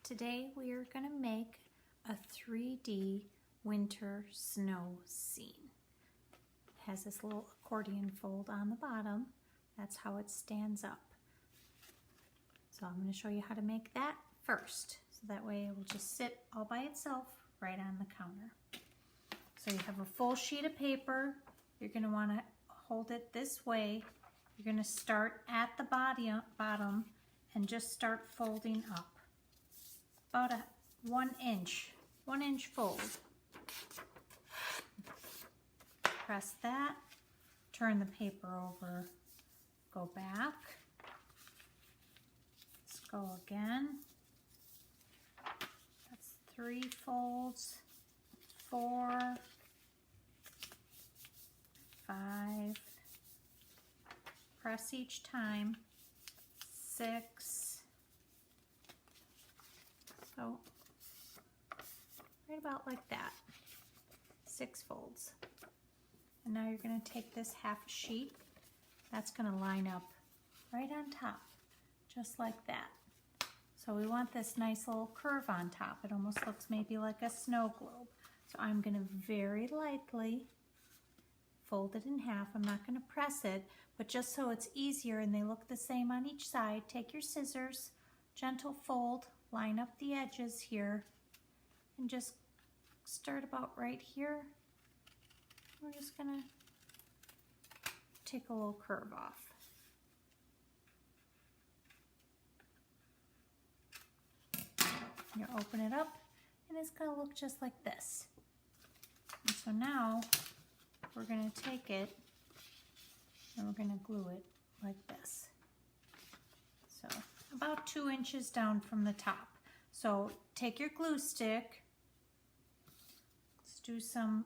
Today we are going to make a 3D winter snow scene. It has this little accordion fold on the bottom. That's how it stands up. So I'm going to show you how to make that first. So that way it will just sit all by itself right on the counter. So you have a full sheet of paper. You're going to want to hold it this way. You're going to start at the bottom and just start folding up. About a 1 inch fold. Press that, turn the paper over, go back. Let's go again. That's 3 folds, 4, 5, press each time, 6, so right about like that, 6 folds. And now you're going to take this half sheet, that's going to line up right on top, just like that. So we want this nice little curve on top. It almost looks maybe like a snow globe. So I'm going to very lightly fold it in half. I'm not going to press it, but just so it's easier and they look the same on each side, take your scissors, gentle fold, line up the edges here, and just start about right here. We're just going to take a little curve off. You open it up, and it's going to look just like this. And so now we're going to take it and we're going to glue it like this. So about 2 inches down from the top. So take your glue stick. Let's do some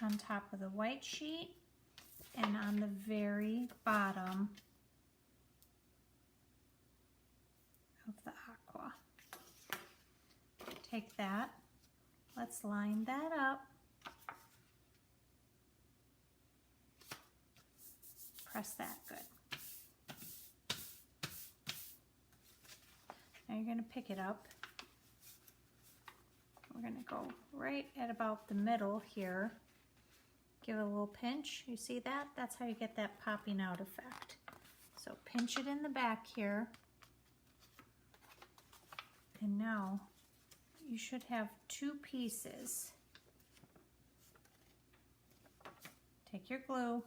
on top of the white sheet and on the very bottom of the aqua. Take that. Let's line that up. Press that good. Now you're going to pick it up. We're going to go right at about the middle here. Give it a little pinch. You see that? That's how you get that popping out effect. So pinch it in the back here. And now you should have 2 pieces. Take your glue.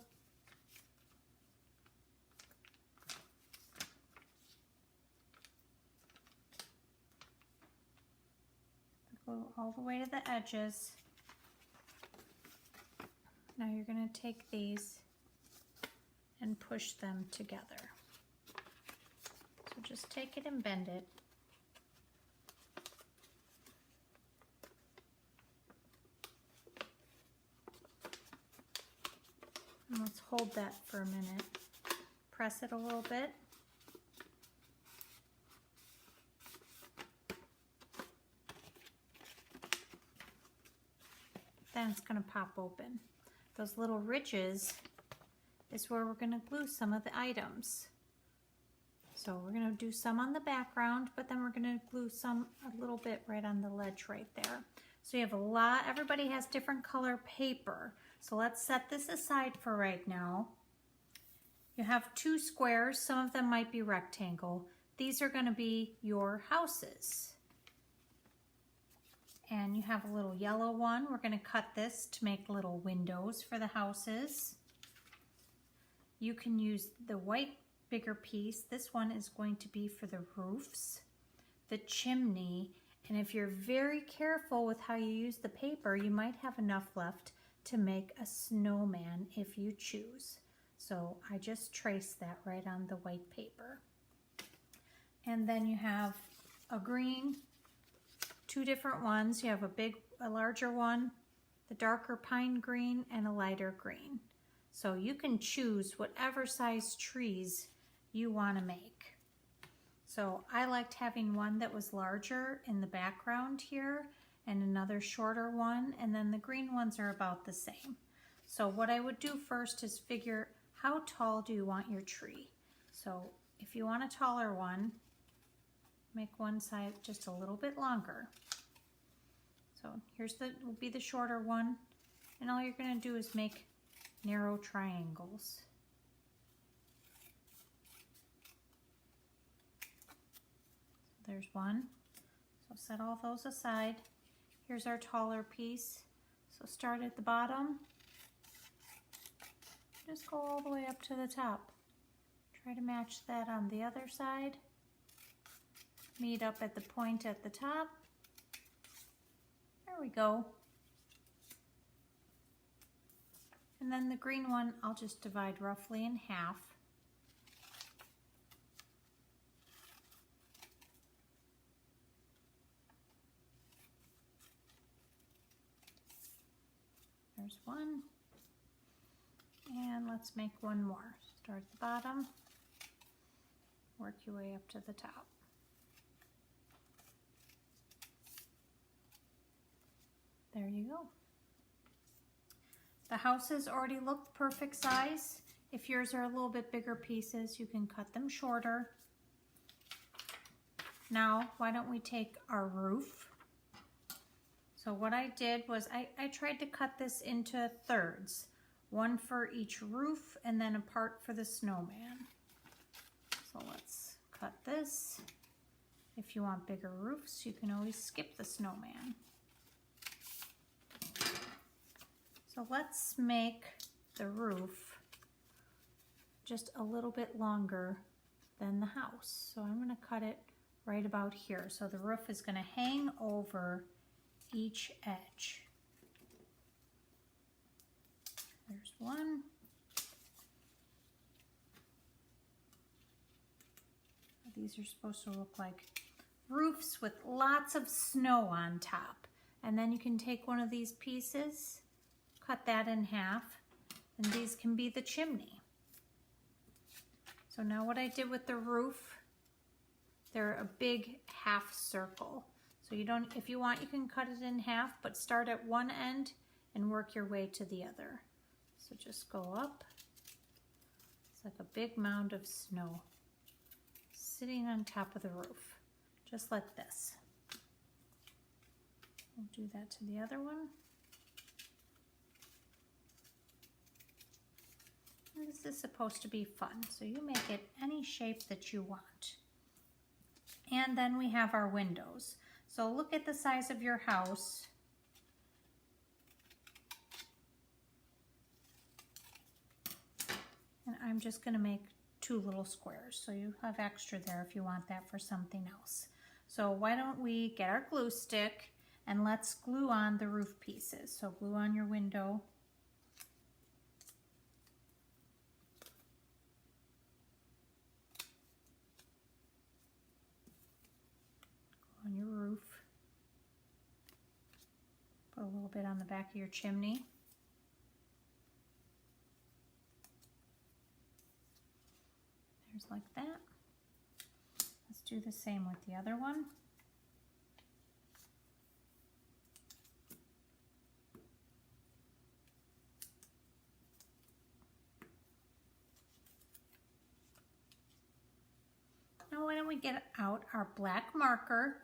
Glue all the way to the edges. Now you're going to take these and push them together. So just take it and bend it. And let's hold that for a minute. Press it a little bit. Then it's going to pop open. Those little ridges is where we're going to glue some of the items. So we're going to do some on the background, but then we're going to glue some a little bit right on the ledge right there. So you have a lot, everybody has different color paper. So let's set this aside for right now. You have 2 squares, some of them might be rectangle. These are going to be your houses. And you have a little yellow one. We're going to cut this to make little windows for the houses. You can use the white bigger piece. This one is going to be for the roofs, the chimney, and if you're very careful with how you use the paper, you might have enough left to make a snowman if you choose. So I just traced that right on the white paper. And then you have a green, 2 different ones. You have a larger one, the darker pine green, and a lighter green. So you can choose whatever size trees you want to make. So I liked having one that was larger in the background here and another shorter one, and then the green ones are about the same. So what I would do first is figure how tall do you want your tree. So if you want a taller one, make one side just a little bit longer. So here's will be the shorter one, and all you're going to do is make narrow triangles. So there's one. So set all those aside. Here's our taller piece. So start at the bottom. Just go all the way up to the top. Try to match that on the other side. Meet up at the point at the top. There we go. And then the green one, I'll just divide roughly in half. There's one. And let's make one more. Start at the bottom, work your way up to the top. There you go. The houses already look perfect size. If yours are a little bit bigger pieces, you can cut them shorter. Now, why don't we take our roof? So what I did was I tried to cut this into thirds. One for each roof and then a part for the snowman. So let's cut this. If you want bigger roofs, you can always skip the snowman. So let's make the roof just a little bit longer than the house. So I'm going to cut it right about here. So the roof is going to hang over each edge. There's one. These are supposed to look like roofs with lots of snow on top. And then you can take one of these pieces, cut that in half, and these can be the chimney. So now what I did with the roof, they're a big half circle. So you don't, if you want, you can cut it in half, but start at one end and work your way to the other. So just go up. It's like a big mound of snow sitting on top of the roof, just like this. We'll do that to the other one. And this is supposed to be fun, so you make it any shape that you want. And then we have our windows. So look at the size of your house. And I'm just going to make 2 little squares. So you have extra there if you want that for something else. So why don't we get our glue stick and let's glue on the roof pieces. So glue on your window. Glue on your roof. Put a little bit on the back of your chimney. There's like that. Let's do the same with the other one. Now why don't we get out our black marker?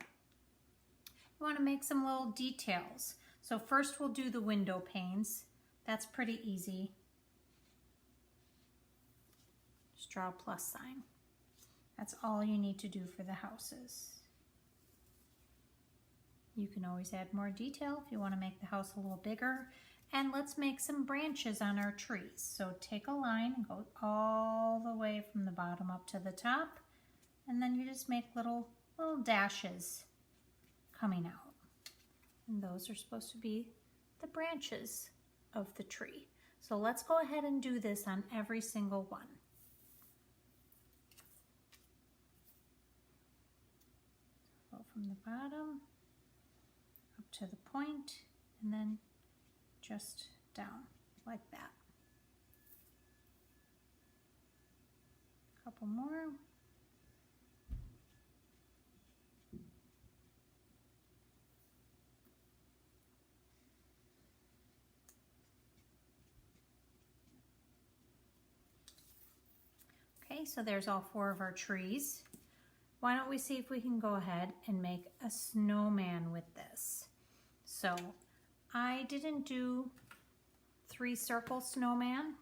We want to make some little details. So first we'll do the window panes. That's pretty easy. Just draw a plus sign. That's all you need to do for the houses. You can always add more detail if you want to make the house a little bigger. And let's make some branches on our trees. So take a line and go all the way from the bottom up to the top. And then you just make little dashes coming out. And those are supposed to be the branches of the tree. So let's go ahead and do this on every single one. Go from the bottom up to the point and then just down like that. A couple more. Okay, so there's all 4 of our trees. why don't we see if we can go ahead and make a snowman with this. So I didn't do 3-circle snowman.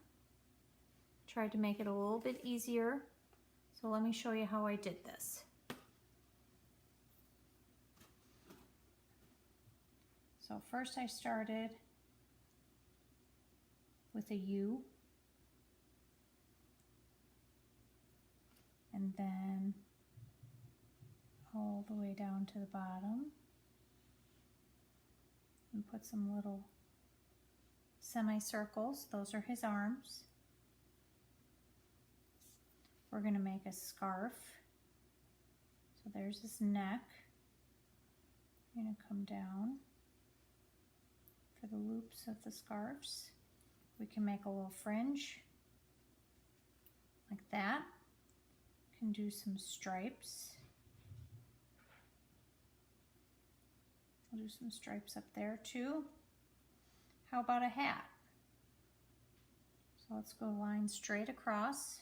Tried to make it a little bit easier. So let me show you how I did this. So first I started with a U, and then all the way down to the bottom, and put some little semicircles. Those are his arms. We're going to make a scarf. So there's his neck. You're going to come down for the loops of the scarves. We can make a little fringe like that. Can do some stripes. We'll do some stripes up there too. How about a hat? So let's go line straight across.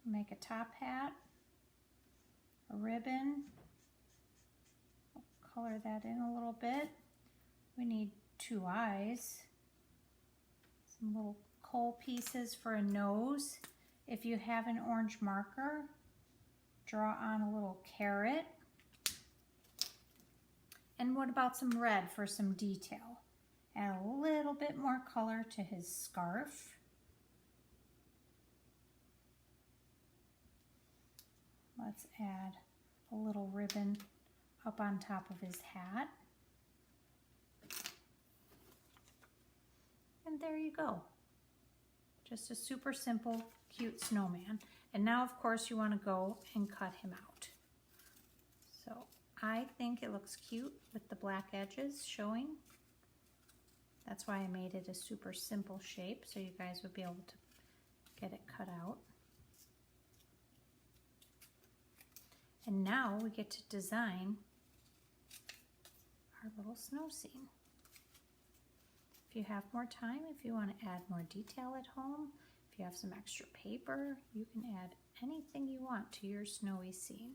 Make a top hat, a ribbon. I'll color that in a little bit. We need 2 eyes, some little coal pieces for a nose. If you have an orange marker, draw on a little carrot. And what about some red for some detail? Add a little bit more color to his scarf. Let's add a little ribbon up on top of his hat. And there you go. Just a super simple, cute snowman. And now, of course, you want to go and cut him out. So I think it looks cute with the black edges showing. That's why I made it a super simple shape, so you guys would be able to get it cut out. And now we get to design our little snow scene. If you have more time, if you want to add more detail at home, if you have some extra paper, you can add anything you want to your snowy scene.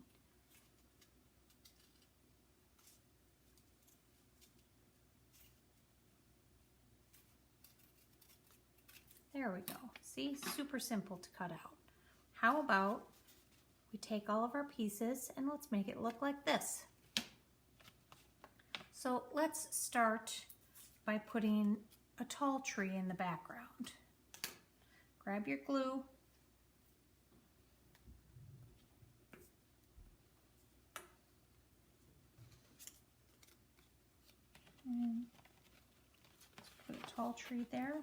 There we go. See, super simple to cut out. How about we take all of our pieces and let's make it look like this. So let's start by putting a tall tree in the background. Grab your glue. And put a tall tree there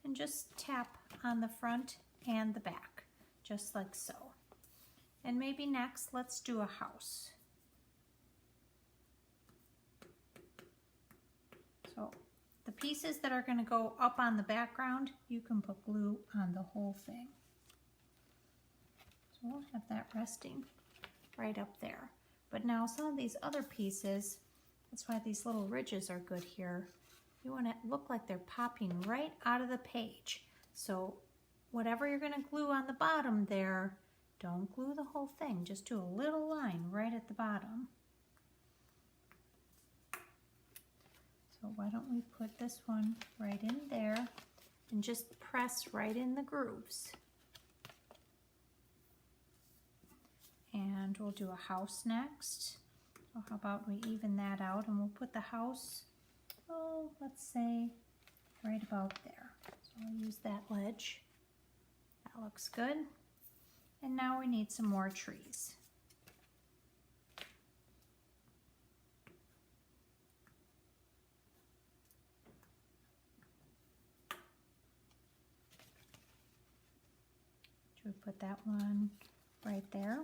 and just tap on the front and the back, just like so. And maybe next, let's do a house. So the pieces that are going to go up on the background, you can put glue on the whole thing. So we'll have that resting right up there. But now some of these other pieces, that's why these little ridges are good here. You want to look like they're popping right out of the page. So whatever you're going to glue on the bottom there, don't glue the whole thing, just do a little line right at the bottom. So why don't we put this one right in there and just press right in the grooves. And we'll do a house next. So how about we even that out and we'll put the house, oh, let's say right about there. So I'll use that ledge. That looks good. And now we need some more trees. Should we put that one right there?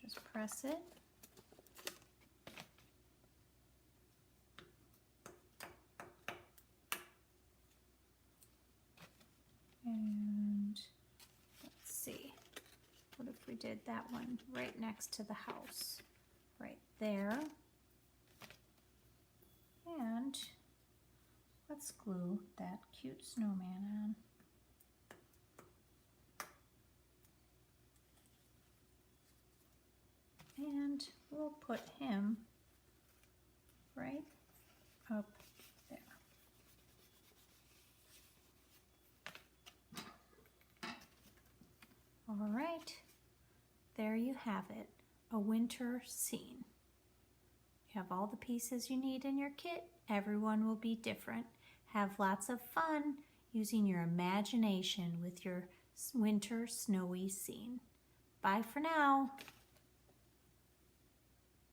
Just press it. And let's see, what if we did that one right next to the house, right there. And let's glue that cute snowman on. And we'll put him right up there. All right, there you have it, a winter scene. You have all the pieces you need in your kit. Everyone will be different. Have lots of fun using your imagination with your winter snowy scene. Bye for now.